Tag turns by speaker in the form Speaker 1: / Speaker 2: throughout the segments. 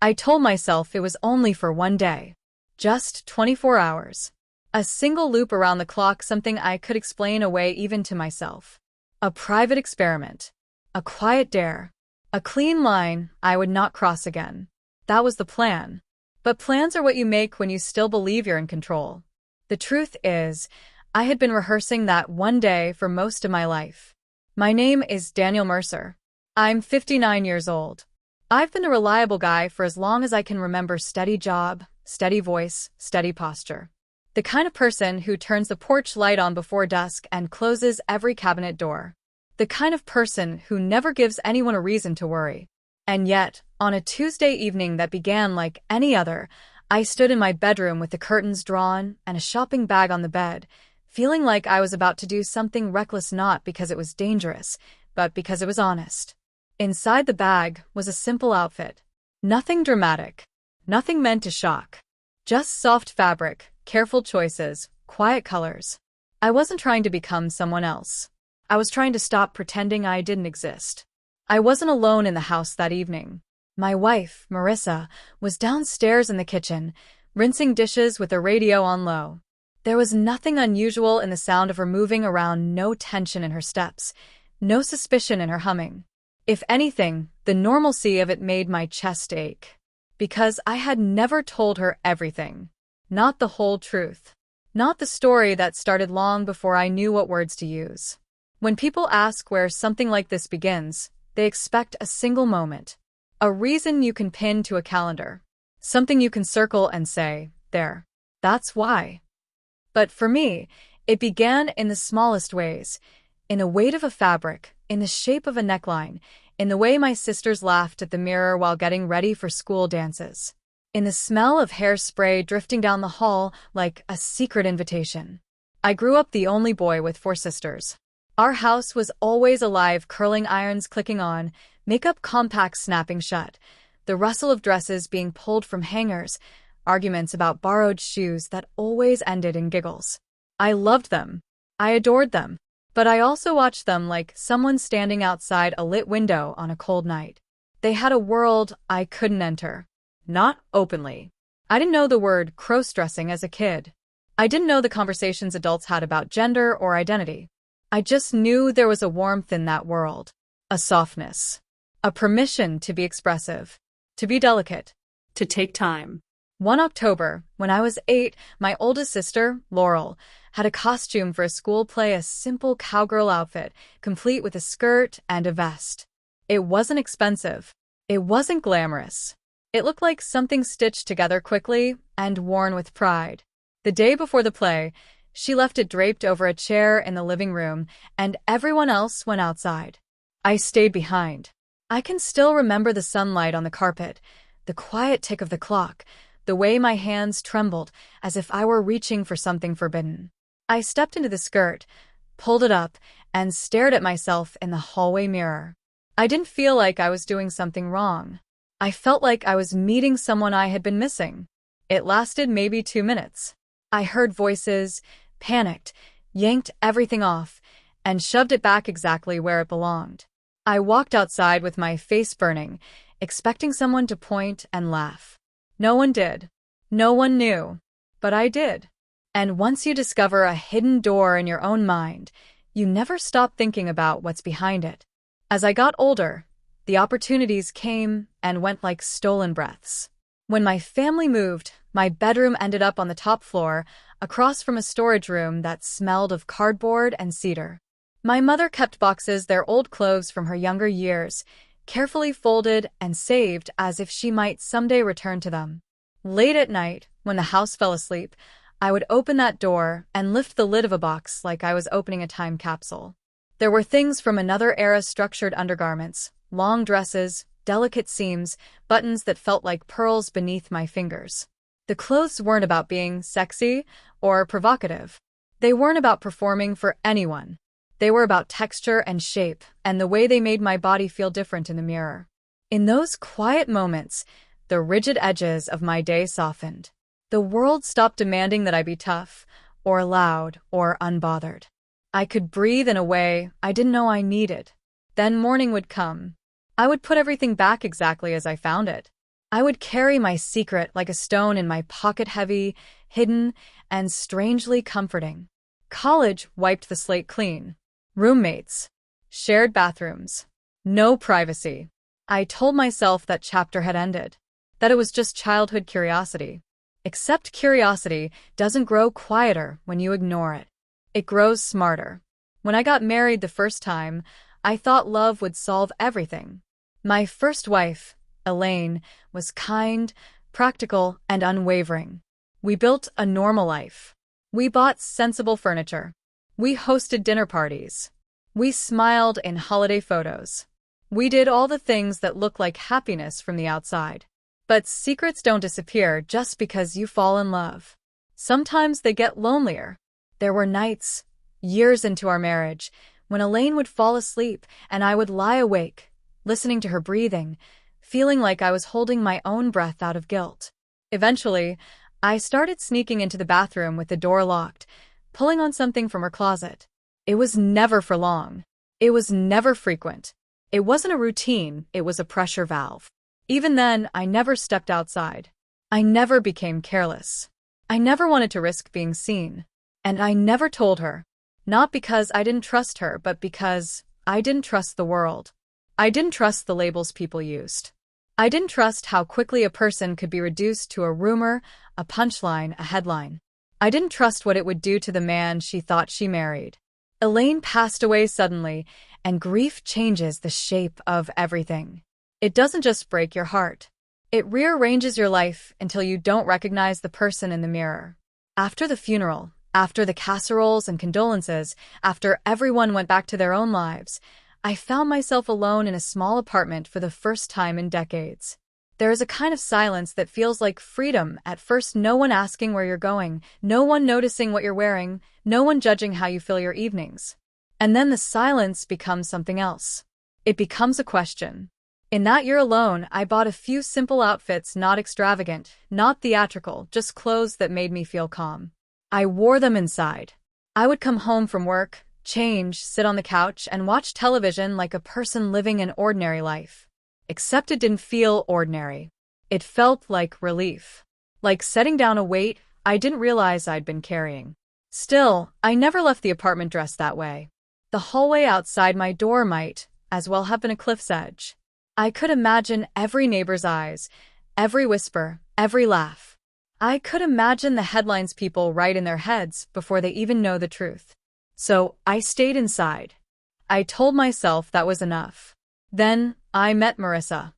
Speaker 1: I told myself it was only for one day. Just 24 hours. A single loop around the clock, something I could explain away even to myself. A private experiment. A quiet dare. A clean line I would not cross again. That was the plan. But plans are what you make when you still believe you're in control. The truth is, I had been rehearsing that one day for most of my life. My name is Daniel Mercer. I'm 59 years old. I've been a reliable guy for as long as I can remember. Steady job, steady voice, steady posture. The kind of person who turns the porch light on before dusk and closes every cabinet door. The kind of person who never gives anyone a reason to worry. And yet, on a Tuesday evening that began like any other, I stood in my bedroom with the curtains drawn and a shopping bag on the bed, feeling like I was about to do something reckless, not because it was dangerous, but because it was honest. Inside the bag was a simple outfit. Nothing dramatic. Nothing meant to shock. Just soft fabric, careful choices, quiet colors. I wasn't trying to become someone else. I was trying to stop pretending I didn't exist. I wasn't alone in the house that evening. My wife, Marissa, was downstairs in the kitchen, rinsing dishes with the radio on low. There was nothing unusual in the sound of her moving around, no tension in her steps, no suspicion in her humming. If anything, the normalcy of it made my chest ache. Because I had never told her everything. Not the whole truth. Not the story that started long before I knew what words to use. When people ask where something like this begins, they expect a single moment. A reason you can pin to a calendar. Something you can circle and say, there. That's why. But for me, it began in the smallest ways. In the weight of a fabric, in the shape of a neckline, in the way my sisters laughed at the mirror while getting ready for school dances. In the smell of hairspray drifting down the hall like a secret invitation. I grew up the only boy with 4 sisters. Our house was always alive, curling irons clicking on, makeup compacts snapping shut, the rustle of dresses being pulled from hangers, arguments about borrowed shoes that always ended in giggles. I loved them. I adored them. But I also watched them like someone standing outside a lit window on a cold night. They had a world I couldn't enter. Not openly. I didn't know the word crossdressing as a kid. I didn't know the conversations adults had about gender or identity. I just knew there was a warmth in that world. A softness. A permission to be expressive. To be delicate.
Speaker 2: To take time.
Speaker 1: One October, when I was 8, my oldest sister, Laurel, had a costume for a school play, a simple cowgirl outfit, complete with a skirt and a vest. It wasn't expensive. It wasn't glamorous. It looked like something stitched together quickly and worn with pride. The day before the play, she left it draped over a chair in the living room, and everyone else went outside. I stayed behind. I can still remember the sunlight on the carpet, the quiet tick of the clock, the way my hands trembled as if I were reaching for something forbidden. I stepped into the skirt, pulled it up, and stared at myself in the hallway mirror. I didn't feel like I was doing something wrong. I felt like I was meeting someone I had been missing. It lasted maybe 2 minutes. I heard voices, panicked, yanked everything off, and shoved it back exactly where it belonged. I walked outside with my face burning, expecting someone to point and laugh. No one did. No one knew. But I did. And once you discover a hidden door in your own mind, you never stop thinking about what's behind it. As I got older, the opportunities came and went like stolen breaths. When my family moved, my bedroom ended up on the top floor, across from a storage room that smelled of cardboard and cedar. My mother kept boxes, their old clothes from her younger years, carefully folded and saved as if she might someday return to them. Late at night, when the house fell asleep, I would open that door and lift the lid of a box like I was opening a time capsule. There were things from another era, structured undergarments, long dresses, delicate seams, buttons that felt like pearls beneath my fingers. The clothes weren't about being sexy or provocative. They weren't about performing for anyone. They were about texture and shape and the way they made my body feel different in the mirror. In those quiet moments, the rigid edges of my day softened. The world stopped demanding that I be tough, or loud, or unbothered. I could breathe in a way I didn't know I needed. Then morning would come. I would put everything back exactly as I found it. I would carry my secret like a stone in my pocket, heavy, hidden, and strangely comforting. College wiped the slate clean. Roommates. Shared bathrooms. No privacy. I told myself that chapter had ended. That it was just childhood curiosity. Except curiosity doesn't grow quieter when you ignore it. It grows smarter. When I got married the first time, I thought love would solve everything. My first wife, Elaine, was kind, practical, and unwavering. We built a normal life. We bought sensible furniture. We hosted dinner parties. We smiled in holiday photos. We did all the things that look like happiness from the outside. But secrets don't disappear just because you fall in love. Sometimes they get lonelier. There were nights, years into our marriage, when Elaine would fall asleep and I would lie awake, listening to her breathing, feeling like I was holding my own breath out of guilt. Eventually, I started sneaking into the bathroom with the door locked, pulling on something from her closet. It was never for long. It was never frequent. It wasn't a routine, it was a pressure valve. Even then, I never stepped outside. I never became careless. I never wanted to risk being seen. And I never told her. Not because I didn't trust her, but because I didn't trust the world. I didn't trust the labels people used. I didn't trust how quickly a person could be reduced to a rumor, a punchline, a headline. I didn't trust what it would do to the man she thought she married. Elaine passed away suddenly, and grief changes the shape of everything. It doesn't just break your heart. It rearranges your life until you don't recognize the person in the mirror. After the funeral, after the casseroles and condolences, after everyone went back to their own lives, I found myself alone in a small apartment for the first time in decades. There is a kind of silence that feels like freedom. At first, no one asking where you're going, no one noticing what you're wearing, no one judging how you fill your evenings. And then the silence becomes something else. It becomes a question. In that year alone, I bought a few simple outfits, not extravagant, not theatrical, just clothes that made me feel calm. I wore them inside. I would come home from work, change, sit on the couch, and watch television like a person living an ordinary life. Except it didn't feel ordinary. It felt like relief. Like setting down a weight I didn't realize I'd been carrying. Still, I never left the apartment dressed that way. The hallway outside my door might as well have been a cliff's edge. I could imagine every neighbor's eyes, every whisper, every laugh. I could imagine the headlines people write in their heads before they even know the truth. So I stayed inside. I told myself that was enough. Then I met Marissa.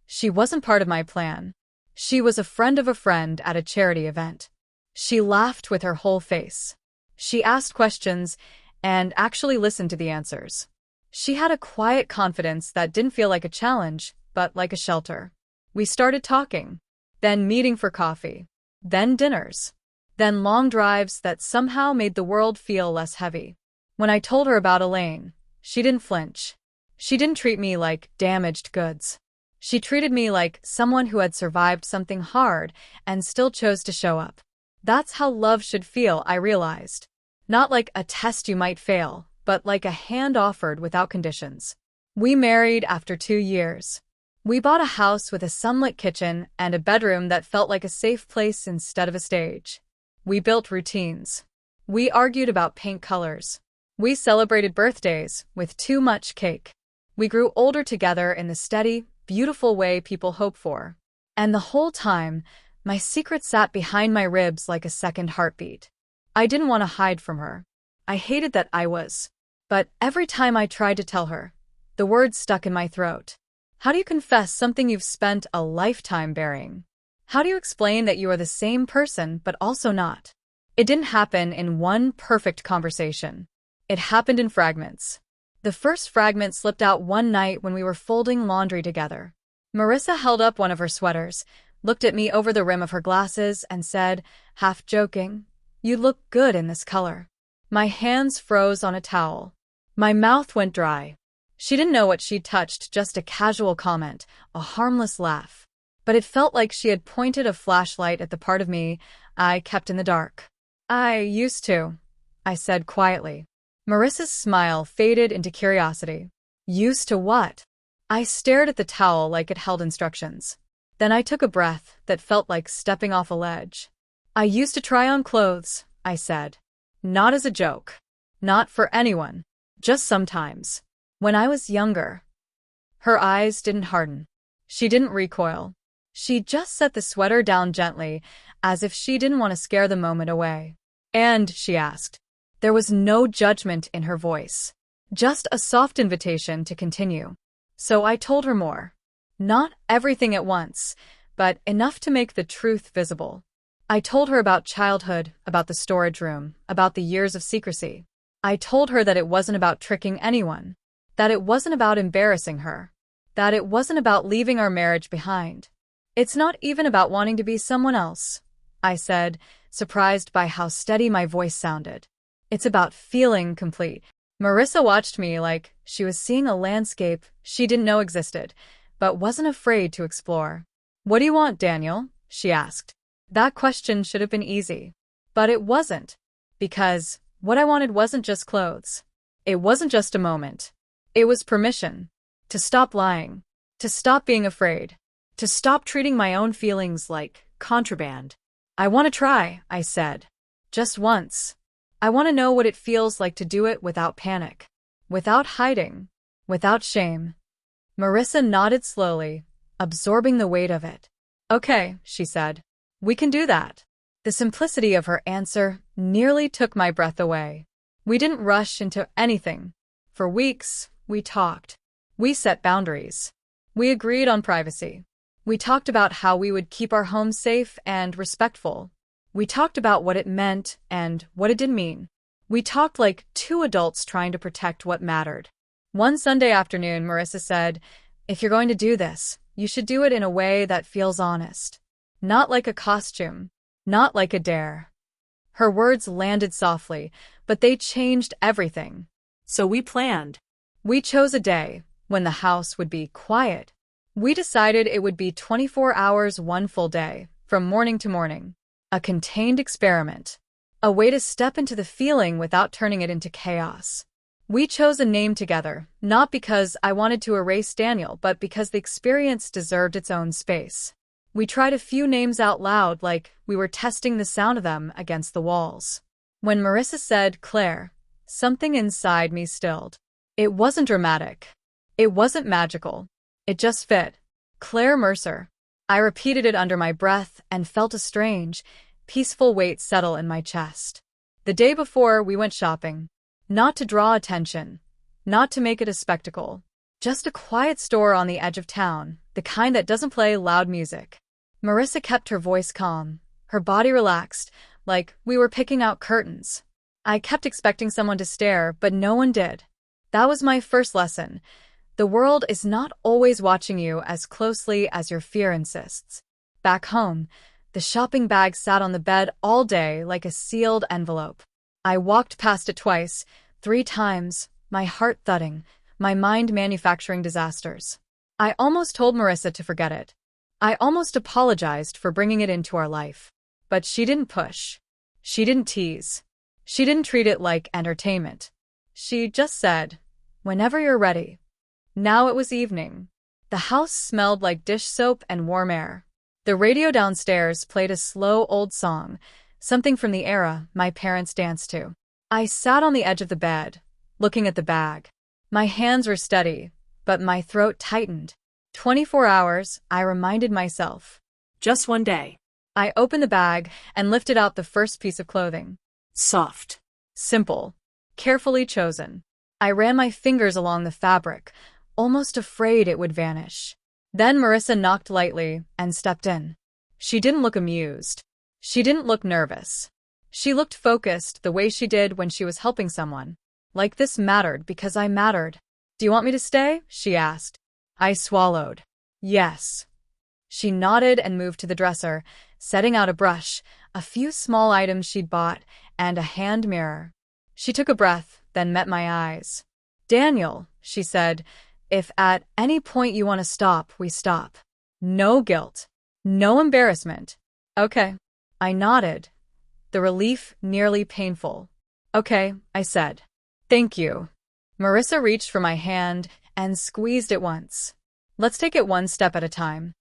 Speaker 1: She wasn't part of my plan. She was a friend of a friend at a charity event. She laughed with her whole face. She asked questions and actually listened to the answers. She had a quiet confidence that didn't feel like a challenge, but like a shelter. We started talking, then meeting for coffee, then dinners, then long drives that somehow made the world feel less heavy. When I told her about Elaine, she didn't flinch. She didn't treat me like damaged goods. She treated me like someone who had survived something hard and still chose to show up. That's how love should feel, I realized. Not like a test you might fail, but like a hand offered without conditions. We married after 2 years. We bought a house with a sunlit kitchen and a bedroom that felt like a safe place instead of a stage. We built routines. We argued about paint colors. We celebrated birthdays with too much cake. We grew older together in the steady, beautiful way people hope for. And the whole time, my secret sat behind my ribs like a second heartbeat. I didn't want to hide from her. I hated that I was. But every time I tried to tell her, the words stuck in my throat. How do you confess something you've spent a lifetime burying? How do you explain that you are the same person but also not? It didn't happen in one perfect conversation. It happened in fragments. The first fragment slipped out one night when we were folding laundry together. Marissa held up one of her sweaters, looked at me over the rim of her glasses, and said, half joking, "You look good in this color." My hands froze on a towel. My mouth went dry. She didn't know what she'd touched, just a casual comment, a harmless laugh. But it felt like she had pointed a flashlight at the part of me I kept in the dark. "I used to," I said quietly. Marissa's smile faded into curiosity. "Used to what?" I stared at the towel like it held instructions. Then I took a breath that felt like stepping off a ledge. I used to try on clothes, I said. Not as a joke. Not for anyone. Just sometimes. When I was younger. Her eyes didn't harden. She didn't recoil. She just set the sweater down gently, as if she didn't want to scare the moment away. And, she asked. There was no judgment in her voice. Just a soft invitation to continue. So I told her more. Not everything at once, but enough to make the truth visible. I told her about childhood, about the storage room, about the years of secrecy. I told her that it wasn't about tricking anyone, that it wasn't about embarrassing her, that it wasn't about leaving our marriage behind. It's not even about wanting to be someone else, I said, surprised by how steady my voice sounded. It's about feeling complete. Marissa watched me like she was seeing a landscape she didn't know existed, but wasn't afraid to explore. What do you want, Daniel? She asked. That question should have been easy. But it wasn't. Because what I wanted wasn't just clothes. It wasn't just a moment. It was permission. To stop lying. To stop being afraid. To stop treating my own feelings like contraband. I want to try, I said. Just once. I want to know what it feels like to do it without panic. Without hiding. Without shame. Marissa nodded slowly, absorbing the weight of it. Okay, she said. We can do that. The simplicity of her answer nearly took my breath away. We didn't rush into anything. For weeks, we talked. We set boundaries. We agreed on privacy. We talked about how we would keep our home safe and respectful. We talked about what it meant and what it didn't mean. We talked like two adults trying to protect what mattered. One Sunday afternoon, Marissa said, if you're going to do this, you should do it in a way that feels honest. Not like a costume. Not like a dare. Her words landed softly, but they changed everything. So we planned. We chose a day when the house would be quiet. We decided it would be 24 hours, one full day, from morning to morning. A contained experiment. A way to step into the feeling without turning it into chaos. We chose a name together, not because I wanted to erase Daniel, but because the experience deserved its own space. We tried a few names out loud like we were testing the sound of them against the walls. When Marissa said Claire, something inside me stilled. It wasn't dramatic. It wasn't magical. It just fit. Claire Mercer. I repeated it under my breath and felt a strange, peaceful weight settle in my chest. The day before, we went shopping. Not to draw attention. Not to make it a spectacle. Just a quiet store on the edge of town, the kind that doesn't play loud music. Marissa kept her voice calm, her body relaxed, like we were picking out curtains. I kept expecting someone to stare, but no one did. That was my first lesson. The world is not always watching you as closely as your fear insists. Back home, the shopping bag sat on the bed all day like a sealed envelope. I walked past it twice, 3 times, my heart thudding, my mind manufacturing disasters. I almost told Marissa to forget it. I almost apologized for bringing it into our life. But she didn't push. She didn't tease. She didn't treat it like entertainment. She just said, whenever you're ready. Now it was evening. The house smelled like dish soap and warm air. The radio downstairs played a slow old song, something from the era my parents danced to. I sat on the edge of the bed, looking at the bag. My hands were steady, but my throat tightened. 24 hours, I reminded myself. Just one day. I opened the bag and lifted out the first piece of clothing. Soft. Simple. Carefully chosen. I ran my fingers along the fabric, almost afraid it would vanish. Then Marissa knocked lightly and stepped in. She didn't look amused. She didn't look nervous. She looked focused the way she did when she was helping someone. Like this mattered because I mattered. Do you want me to stay? She asked. I swallowed. Yes. She nodded and moved to the dresser, setting out a brush, a few small items she'd bought, and a hand mirror. She took a breath, then met my eyes. Daniel, she said, if at any point you want to stop, we stop. No guilt. No embarrassment. Okay. I nodded, the relief nearly painful. Okay, I said. Thank you. Marissa reached for my hand and squeezed it once. Let's take it one step at a time.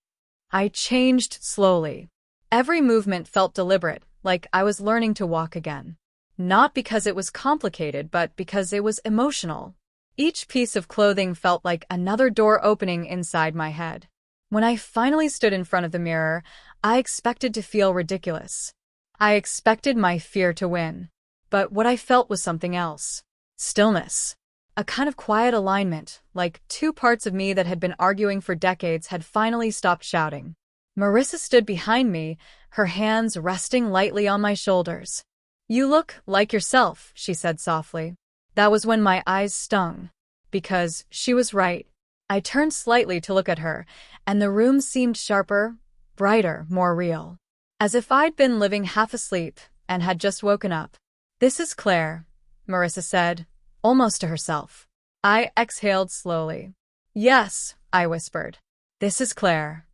Speaker 1: I changed slowly. Every movement felt deliberate, like I was learning to walk again. Not because it was complicated, but because it was emotional. Each piece of clothing felt like another door opening inside my head. When I finally stood in front of the mirror, I expected to feel ridiculous. I expected my fear to win. But what I felt was something else. Stillness. A kind of quiet alignment, like two parts of me that had been arguing for decades had finally stopped shouting. Marissa stood behind me, her hands resting lightly on my shoulders. "You look like yourself," she said softly. That was when my eyes stung. Because she was right. I turned slightly to look at her, and the room seemed sharper, brighter, more real. As if I'd been living half asleep and had just woken up. "This is Claire," Marissa said, almost to herself. I exhaled slowly. "Yes," I whispered. "This is Claire."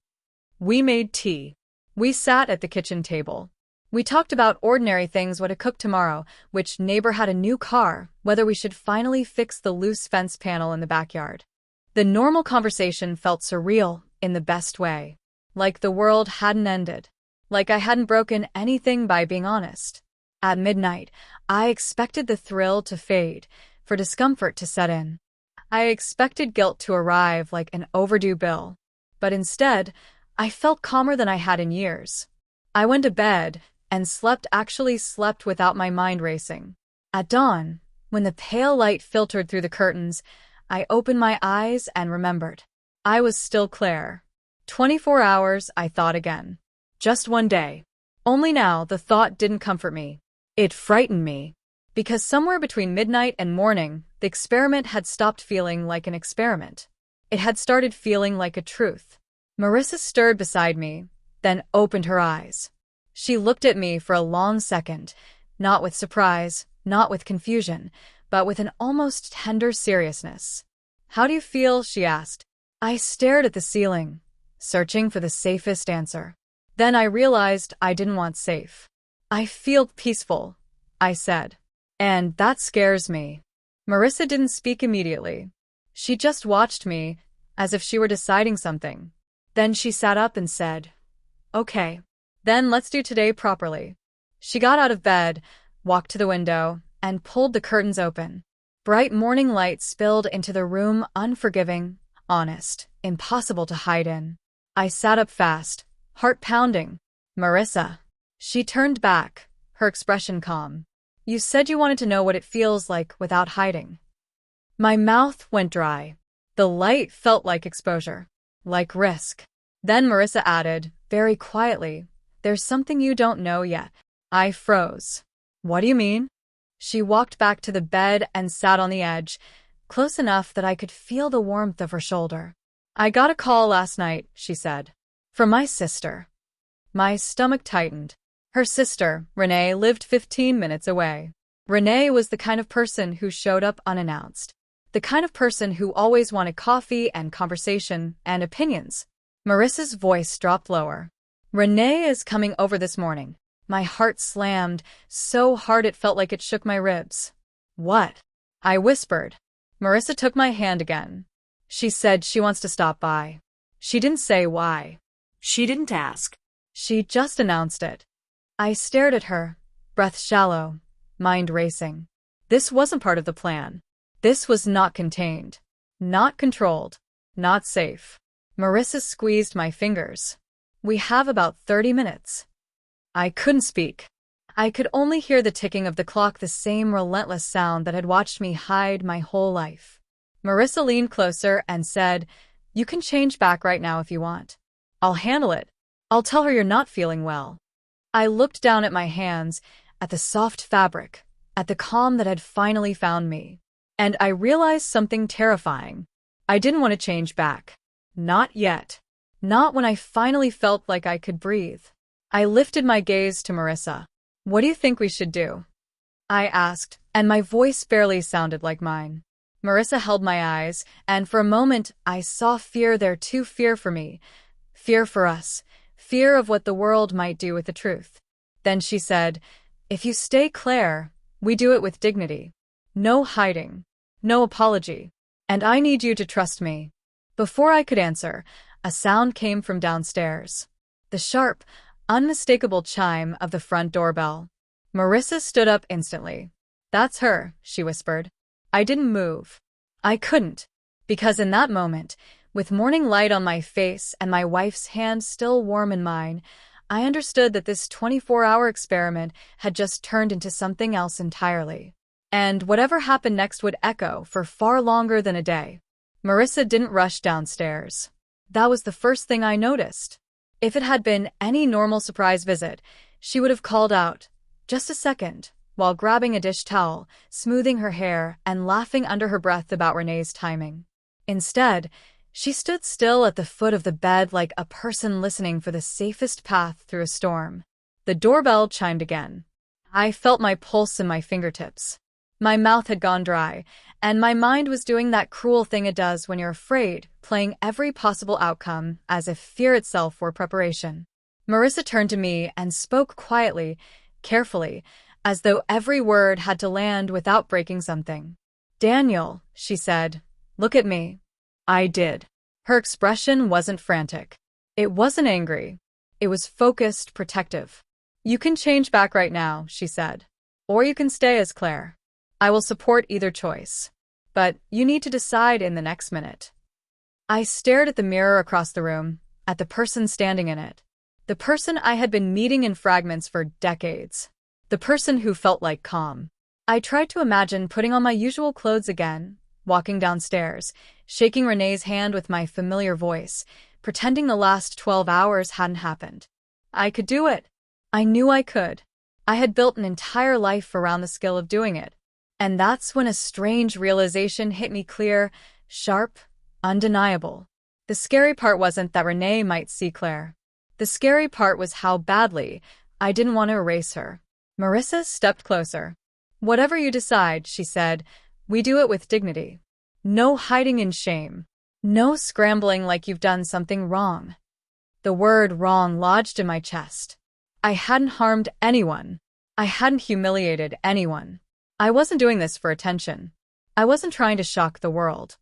Speaker 1: We made tea. We sat at the kitchen table. We talked about ordinary things, what to cook tomorrow, which neighbor had a new car, whether we should finally fix the loose fence panel in the backyard. The normal conversation felt surreal, in the best way. Like the world hadn't ended. Like I hadn't broken anything by being honest. At midnight, I expected the thrill to fade, for discomfort to set in. I expected guilt to arrive like an overdue bill. But instead, I felt calmer than I had in years. I went to bed, and slept without my mind racing. At dawn, when the pale light filtered through the curtains, I opened my eyes and remembered. I was still Claire. 24 hours, I thought again. Just one day. Only now the thought didn't comfort me. It frightened me. Because somewhere between midnight and morning, the experiment had stopped feeling like an experiment. It had started feeling like a truth. Marissa stirred beside me, then opened her eyes. She looked at me for a long second, not with surprise, not with confusion, but with an almost tender seriousness. "How do you feel?" she asked. I stared at the ceiling, searching for the safest answer. Then I realized I didn't want safe. "I feel peaceful," I said. "And that scares me." Marissa didn't speak immediately. She just watched me, as if she were deciding something. Then she sat up and said, "Okay. Then let's do today properly." She got out of bed, walked to the window, and pulled the curtains open. Bright morning light spilled into the room, unforgiving, honest, impossible to hide in. I sat up fast, heart pounding. "Marissa." She turned back, her expression calm. "You said you wanted to know what it feels like without hiding." My mouth went dry. The light felt like exposure, like risk. Then Marissa added, very quietly, "There's something you don't know yet." I froze. "What do you mean?" She walked back to the bed and sat on the edge, close enough that I could feel the warmth of her shoulder. "I got a call last night," she said. "From my sister." My stomach tightened. Her sister, Renee, lived 15 minutes away. Renee was the kind of person who showed up unannounced. The kind of person who always wanted coffee and conversation and opinions. Marissa's voice dropped lower. "Renee is coming over this morning." My heart slammed, so hard it felt like it shook my ribs. "What?" I whispered. Marissa took my hand again. She said she wants to stop by. She didn't say why.
Speaker 2: She didn't ask.
Speaker 1: She just announced it. I stared at her, breath shallow, mind racing. This wasn't part of the plan. This was not contained. Not controlled. Not safe. Marissa squeezed my fingers. "We have about 30 minutes. I couldn't speak. I could only hear the ticking of the clock, the same relentless sound that had watched me hide my whole life. Marissa leaned closer and said, "You can change back right now if you want. I'll handle it. I'll tell her you're not feeling well." I looked down at my hands, at the soft fabric, at the calm that had finally found me. And I realized something terrifying. I didn't want to change back. Not yet. Not when I finally felt like I could breathe. I lifted my gaze to Marissa. "What do you think we should do?" I asked, and my voice barely sounded like mine. Marissa held my eyes, and for a moment I saw fear there too, fear for me, fear for us, fear of what the world might do with the truth. Then she said, "If you stay Claire, we do it with dignity. No hiding. No apology. And I need you to trust me." Before I could answer, a sound came from downstairs. The sharp, unmistakable chime of the front doorbell. Marissa stood up instantly. "That's her," she whispered. I didn't move. I couldn't, because in that moment, with morning light on my face and my wife's hand still warm in mine, I understood that this 24-hour experiment had just turned into something else entirely. And whatever happened next would echo for far longer than a day. Marissa didn't rush downstairs. That was the first thing I noticed. If it had been any normal surprise visit, she would have called out, "Just a second," while grabbing a dish towel, smoothing her hair, and laughing under her breath about Renee's timing. Instead, she stood still at the foot of the bed like a person listening for the safest path through a storm. The doorbell chimed again. I felt my pulse in my fingertips. My mouth had gone dry, and my mind was doing that cruel thing it does when you're afraid, playing every possible outcome as if fear itself were preparation. Marissa turned to me and spoke quietly, carefully, as though every word had to land without breaking something. "Daniel," she said, "look at me." I did. Her expression wasn't frantic. It wasn't angry. It was focused, protective. "You can change back right now," she said. "Or you can stay as Claire. I will support either choice. But you need to decide in the next minute." I stared at the mirror across the room, at the person standing in it. The person I had been meeting in fragments for decades. The person who felt like calm. I tried to imagine putting on my usual clothes again, walking downstairs, shaking Renee's hand with my familiar voice, pretending the last 12 hours hadn't happened. I could do it. I knew I could. I had built an entire life around the skill of doing it. And that's when a strange realization hit me clear, sharp, undeniable. The scary part wasn't that Renee might see Claire. The scary part was how badly I didn't want to erase her. Marissa stepped closer. "Whatever you decide," she said, "we do it with dignity. No hiding in shame. No scrambling like you've done something wrong." The word wrong lodged in my chest. I hadn't harmed anyone. I hadn't humiliated anyone. I wasn't doing this for attention. I wasn't trying to shock the world.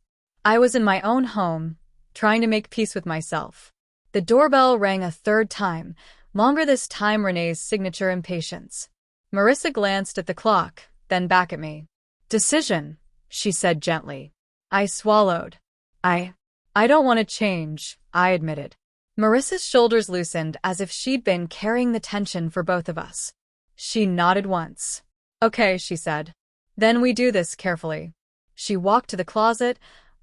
Speaker 1: I was in my own home, trying to make peace with myself. The doorbell rang a third time, longer this time Renee's signature impatience. Marissa glanced at the clock, then back at me. "Decision," she said gently. I swallowed. I don't want to change," I admitted. Marissa's shoulders loosened as if she'd been carrying the tension for both of us. She nodded once. "Okay," she said. "Then we do this carefully." She walked to the closet,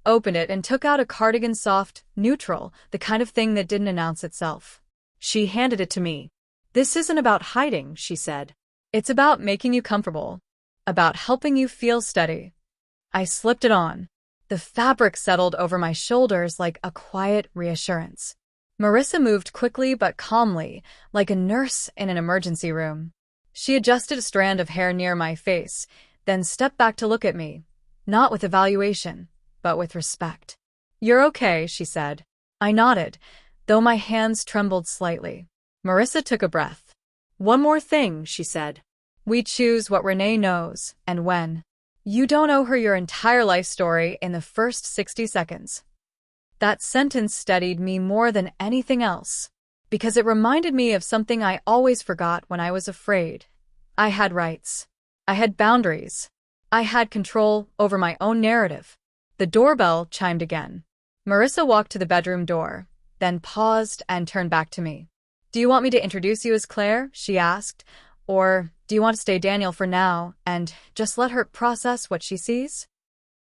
Speaker 1: opened it, and took out a cardigan, soft, neutral, the kind of thing that didn't announce itself. She handed it to me. "This isn't about hiding," she said. "It's about making you comfortable. About helping you feel steady." I slipped it on. The fabric settled over my shoulders like a quiet reassurance. Marissa moved quickly but calmly, like a nurse in an emergency room. She adjusted a strand of hair near my face, then stepped back to look at me, not with evaluation, but with respect. "You're okay," she said. I nodded, though my hands trembled slightly. Marissa took a breath. "One more thing," she said. "We choose what Renee knows, and when. You don't owe her your entire life story in the first 60 seconds. That sentence steadied me more than anything else, because it reminded me of something I always forgot when I was afraid. I had rights. I had boundaries. I had control over my own narrative. The doorbell chimed again. Marissa walked to the bedroom door, then paused and turned back to me. "Do you want me to introduce you as Claire?" she asked. "Or do you want to stay Daniel for now and just let her process what she sees?"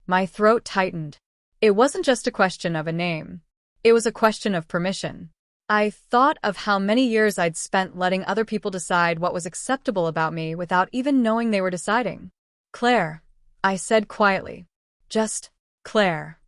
Speaker 1: My throat tightened. It wasn't just a question of a name. It was a question of permission. I thought of how many years I'd spent letting other people decide what was acceptable about me without even knowing they were deciding. "Claire," I said quietly. "Just Claire."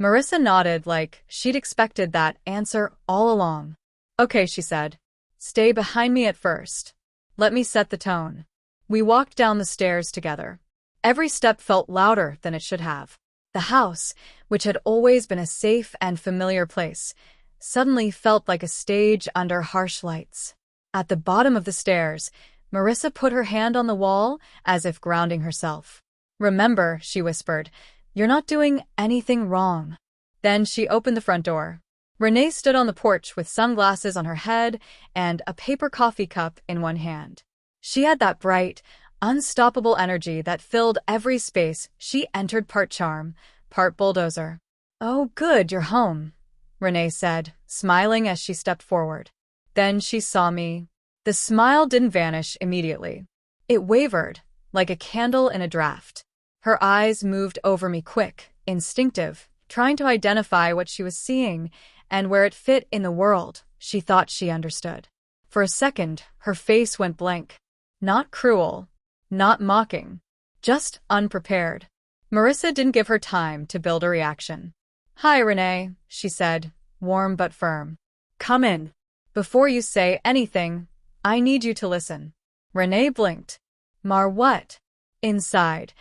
Speaker 1: Marissa nodded like she'd expected that answer all along. "Okay," she said. "Stay behind me at first. Let me set the tone." We walked down the stairs together. Every step felt louder than it should have. The house, which had always been a safe and familiar place, suddenly felt like a stage under harsh lights. At the bottom of the stairs, Marissa put her hand on the wall as if grounding herself. "Remember," she whispered, "you're not doing anything wrong." Then she opened the front door. Renee stood on the porch with sunglasses on her head and a paper coffee cup in one hand. She had that bright, unstoppable energy that filled every space she entered, part charm, part bulldozer. "Oh, good, you're home," Renee said, smiling as she stepped forward. Then she saw me. The smile didn't vanish immediately. It wavered, like a candle in a draft. Her eyes moved over me, quick, instinctive, trying to identify what she was seeing and where it fit in the world she thought she understood. For a second, her face went blank. Not cruel, not mocking, just unprepared. Marissa didn't give her time to build a reaction. "Hi, Renee," she said, warm but firm. "Come in. Before you say anything, I need you to listen." Renee blinked. "Mar what?" "Inside,"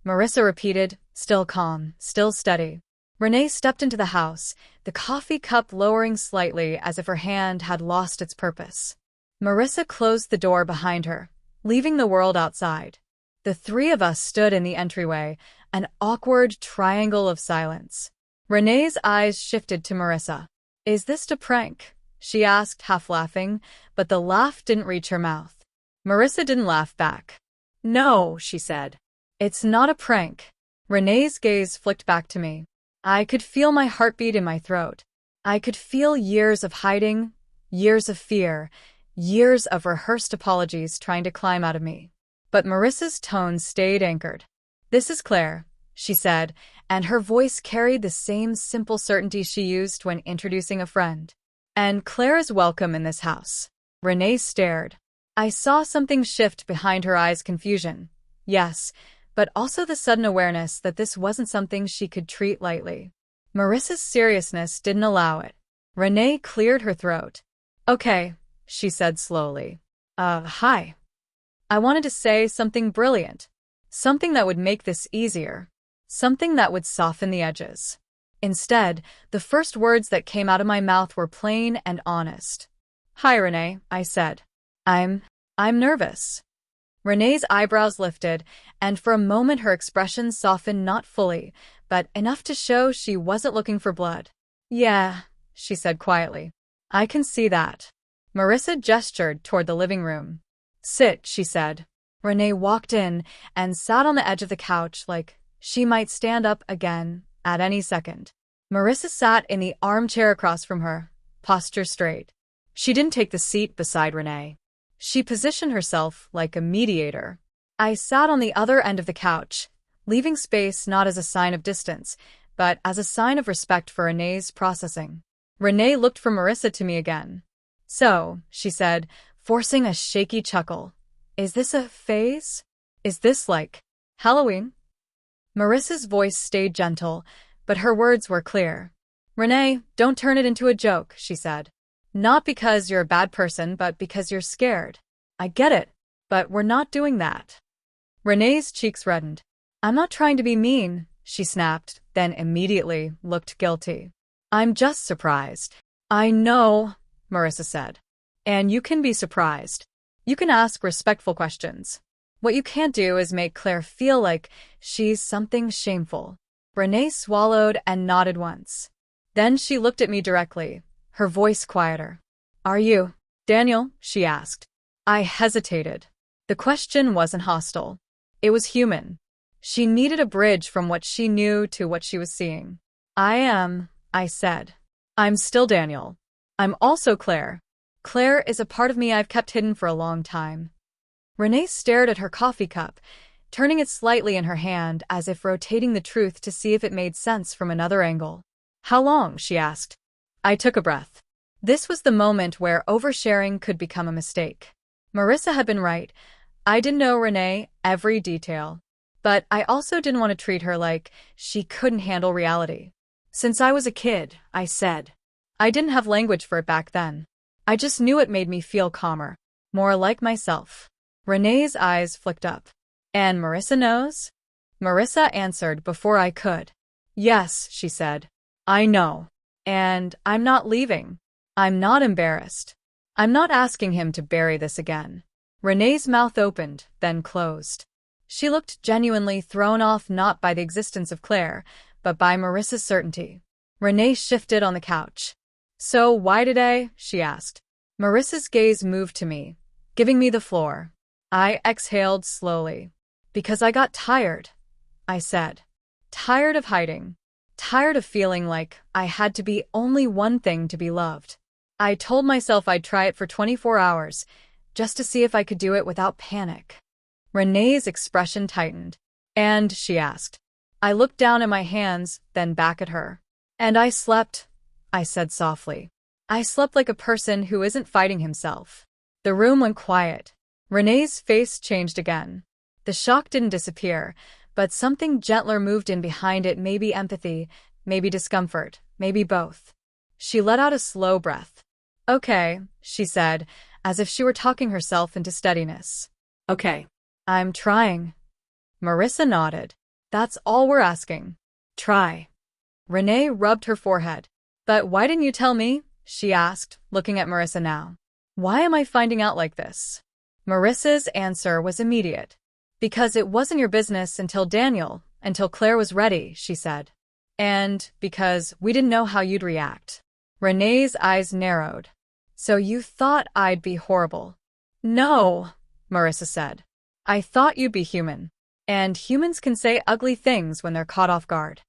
Speaker 1: Marissa repeated, still calm, still steady. Renee stepped into the house, the coffee cup lowering slightly as if her hand had lost its purpose. Marissa closed the door behind her, leaving the world outside. The three of us stood in the entryway, an awkward triangle of silence. Renee's eyes shifted to Marissa. "Is this a prank?" she asked, half laughing, but the laugh didn't reach her mouth. Marissa didn't laugh back. "No," she said. "It's not a prank." Renee's gaze flicked back to me. I could feel my heartbeat in my throat. I could feel years of hiding, years of fear, years of rehearsed apologies trying to climb out of me. But Marissa's tone stayed anchored. "This is Claire," she said, and her voice carried the same simple certainty she used when introducing a friend. "And Claire is welcome in this house." Renee stared. I saw something shift behind her eyes, confusion. Yes, but also the sudden awareness that this wasn't something she could treat lightly. Marissa's seriousness didn't allow it. Renee cleared her throat. "Okay," she said slowly. Hi. I wanted to say something brilliant. Something that would make this easier. Something that would soften the edges. Instead, the first words that came out of my mouth were plain and honest. "Hi, Renee," I said. I'm nervous." Renee's eyebrows lifted, and for a moment her expression softened, not fully, but enough to show she wasn't looking for blood. "Yeah," she said quietly. "I can see that." Marissa gestured toward the living room. "Sit," she said. Renee walked in and sat on the edge of the couch like she might stand up again at any second. Marissa sat in the armchair across from her, posture straight. She didn't take the seat beside Renee. She positioned herself like a mediator. I sat on the other end of the couch, leaving space not as a sign of distance, but as a sign of respect for Renee's processing. Renee looked from Marissa to me again. "So," she said, forcing a shaky chuckle, "is this a phase? Is this like Halloween?" Marissa's voice stayed gentle, but her words were clear. "Renee, don't turn it into a joke," she said. "Not because you're a bad person, but because you're scared. I get it, but we're not doing that." Renee's cheeks reddened. "I'm not trying to be mean," she snapped, then immediately looked guilty. "I'm just surprised." "I know," Marissa said. "And you can be surprised. You can ask respectful questions. What you can't do is make Claire feel like she's something shameful." Renee swallowed and nodded once. Then she looked at me directly, her voice quieter. "Are you Daniel?" she asked. I hesitated. The question wasn't hostile. It was human. She needed a bridge from what she knew to what she was seeing. "I am," I said. "I'm still Daniel. I'm also Claire. Claire is a part of me I've kept hidden for a long time." Renee stared at her coffee cup, turning it slightly in her hand as if rotating the truth to see if it made sense from another angle. "How long?" she asked. I took a breath. This was the moment where oversharing could become a mistake. Marissa had been right. I didn't know Renee every detail. But I also didn't want to treat her like she couldn't handle reality. "Since I was a kid," I said. I didn't have language for it back then. I just knew it made me feel calmer, more like myself. Renee's eyes flicked up. "And Marissa knows?" Marissa answered before I could. "Yes," she said. "I know. And I'm not leaving. I'm not embarrassed. I'm not asking him to bury this again." Renee's mouth opened, then closed. She looked genuinely thrown off, not by the existence of Claire, but by Marissa's certainty. Renee shifted on the couch. "So why today?" she asked. Marissa's gaze moved to me, giving me the floor. I exhaled slowly. "Because I got tired," I said. Tired of hiding. Tired of feeling like I had to be only one thing to be loved. I told myself I'd try it for 24 hours, just to see if I could do it without panic. Renee's expression tightened. "And?" she asked. I looked down at my hands, then back at her. "And I slept," I said softly. "I slept like a person who isn't fighting himself." The room went quiet. Renee's face changed again. The shock didn't disappear, but something gentler moved in behind it, maybe empathy, maybe discomfort, maybe both. She let out a slow breath. "Okay," she said, as if she were talking herself into steadiness. "Okay. I'm trying." Marissa nodded. "That's all we're asking. Try." Renee rubbed her forehead. "But why didn't you tell me?" she asked, looking at Marissa now. "Why am I finding out like this?" Marissa's answer was immediate. "Because it wasn't your business until Claire was ready," she said. "And because we didn't know how you'd react." Renee's eyes narrowed. "So you thought I'd be horrible?" "No," Marissa said. "I thought you'd be human. And humans can say ugly things when they're caught off guard."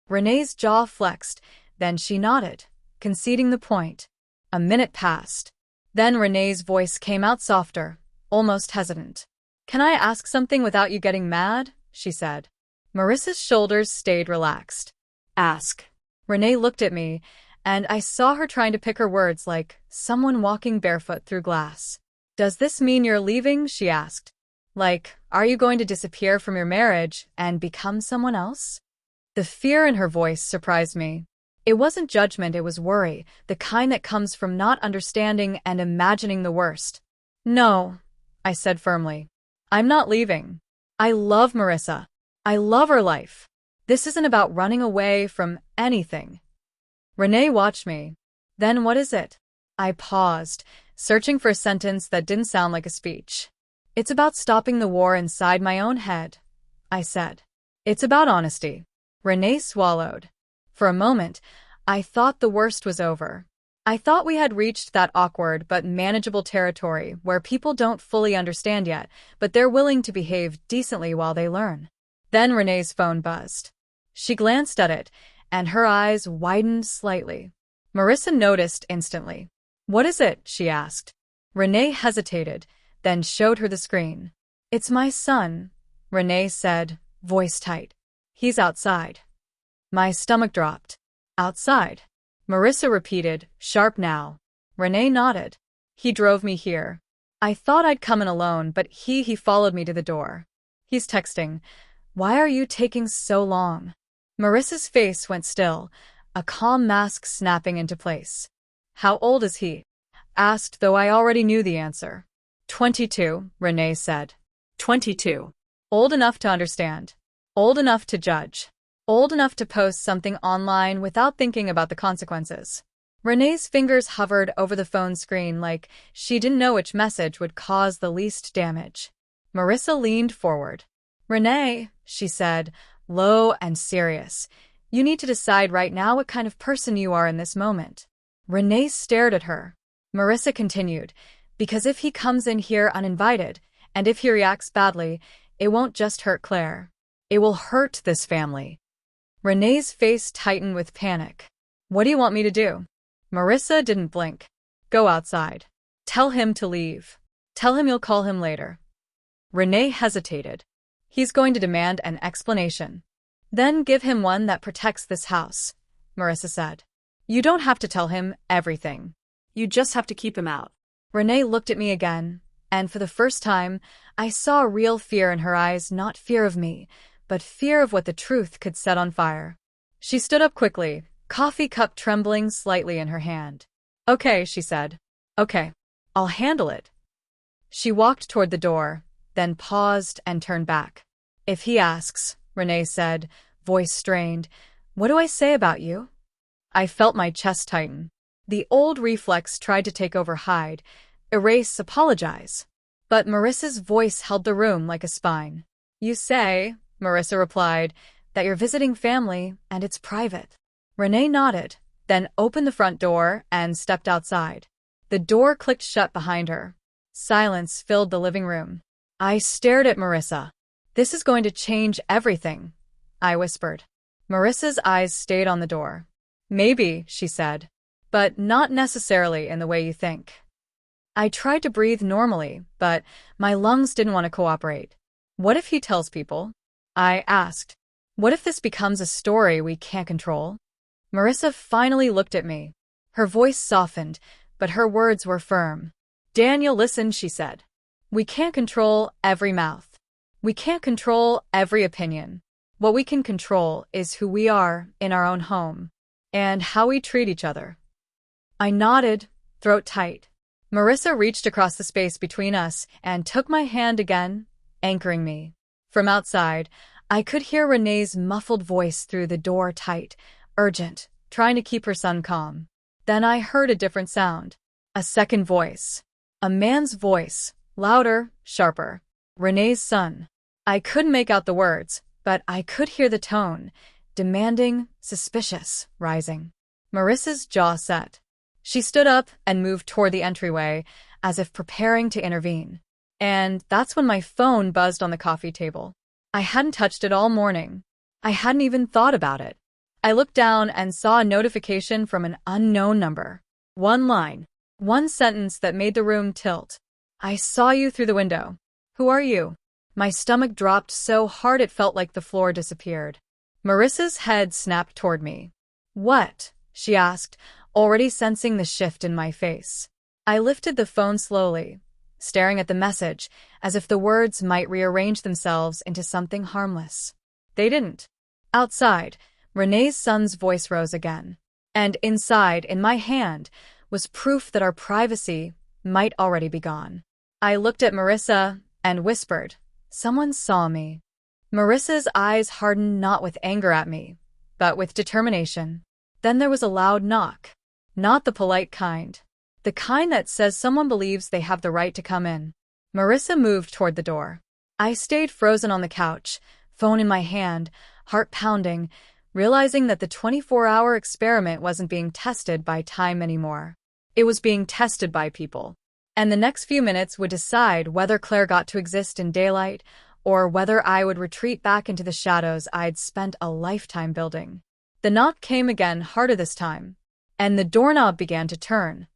Speaker 1: Renee's jaw flexed, then she nodded, conceding the point. A minute passed. Then Renee's voice came out softer, almost hesitant. "Can I ask something without you getting mad?" she said. Marissa's shoulders stayed relaxed. "Ask." Renee looked at me, and I saw her trying to pick her words like someone walking barefoot through glass. "Does this mean you're leaving?" she asked. "Like, are you going to disappear from your marriage and become someone else?" The fear in her voice surprised me. It wasn't judgment, it was worry, the kind that comes from not understanding and imagining the worst. "No," I said firmly. "I'm not leaving. I love Marissa. I love her life. This isn't about running away from anything." Renee watched me. "Then what is it?" I paused, searching for a sentence that didn't sound like a speech. "It's about stopping the war inside my own head," I said. "It's about honesty." Renee swallowed. For a moment, I thought the worst was over. I thought we had reached that awkward but manageable territory where people don't fully understand yet, but they're willing to behave decently while they learn. Then Renee's phone buzzed. She glanced at it, and her eyes widened slightly. Marissa noticed instantly. "What is it?" she asked. Renee hesitated, then showed her the screen. "It's my son," Renee said, voice tight. "He's outside." My stomach dropped. "Outside?" Marissa repeated, sharp now. Renee nodded. "He drove me here. I thought I'd come in alone, but he followed me to the door. He's texting. Why are you taking so long?" Marissa's face went still, a calm mask snapping into place. "How old is he?" asked, though I already knew the answer. 22, Renee said. 22. Old enough to understand. Old enough to judge. Old enough to post something online without thinking about the consequences. Renee's fingers hovered over the phone screen like she didn't know which message would cause the least damage. Marissa leaned forward. "Renee," she said, low and serious, "you need to decide right now what kind of person you are in this moment." Renee stared at her. Marissa continued, "Because if he comes in here uninvited, and if he reacts badly, it won't just hurt Claire. It will hurt this family." Renee's face tightened with panic. "What do you want me to do?" Marissa didn't blink. "Go outside. Tell him to leave. Tell him you'll call him later." Renee hesitated. "He's going to demand an explanation." "Then give him one that protects this house," Marissa said. "You don't have to tell him everything. You just have to keep him out." Renee looked at me again, and for the first time, I saw real fear in her eyes, not fear of me, but fear of what the truth could set on fire. She stood up quickly, coffee cup trembling slightly in her hand. "Okay," she said. "Okay. I'll handle it." She walked toward the door, then paused and turned back. "If he asks," Renee said, voice strained, "what do I say about you?" I felt my chest tighten. The old reflex tried to take over, hide, erase, apologize. But Marissa's voice held the room like a spine. "You say," Marissa replied, "that you're visiting family and it's private." Renee nodded, then opened the front door and stepped outside. The door clicked shut behind her. Silence filled the living room. I stared at Marissa. "This is going to change everything," I whispered. Marissa's eyes stayed on the door. "Maybe," she said, "but not necessarily in the way you think." I tried to breathe normally, but my lungs didn't want to cooperate. "What if he tells people?" I asked. "What if this becomes a story we can't control?" Marissa finally looked at me. Her voice softened, but her words were firm. "Daniel, listen," she said. "We can't control every mouth. We can't control every opinion. What we can control is who we are in our own home and how we treat each other." I nodded, throat tight. Marissa reached across the space between us and took my hand again, anchoring me. From outside, I could hear Renee's muffled voice through the door, tight, urgent, trying to keep her son calm. Then I heard a different sound. A second voice. A man's voice, louder, sharper. Renee's son. I couldn't make out the words, but I could hear the tone, demanding, suspicious, rising. Marissa's jaw set. She stood up and moved toward the entryway, as if preparing to intervene. And that's when my phone buzzed on the coffee table. I hadn't touched it all morning. I hadn't even thought about it. I looked down and saw a notification from an unknown number. One line. One sentence that made the room tilt. "I saw you through the window. Who are you?" My stomach dropped so hard it felt like the floor disappeared. Marissa's head snapped toward me. "What?" she asked, already sensing the shift in my face. I lifted the phone slowly, staring at the message as if the words might rearrange themselves into something harmless. They didn't. Outside, Renee's son's voice rose again. And inside, in my hand, was proof that our privacy might already be gone. I looked at Marissa and whispered, "Someone saw me." Marissa's eyes hardened not with anger at me, but with determination. Then there was a loud knock. Not the polite kind. The kind that says someone believes they have the right to come in. Marissa moved toward the door. I stayed frozen on the couch, phone in my hand, heart pounding, realizing that the 24-hour experiment wasn't being tested by time anymore. It was being tested by people. And the next few minutes would decide whether Claire got to exist in daylight or whether I would retreat back into the shadows I'd spent a lifetime building. The knock came again, harder this time, and the doorknob began to turn.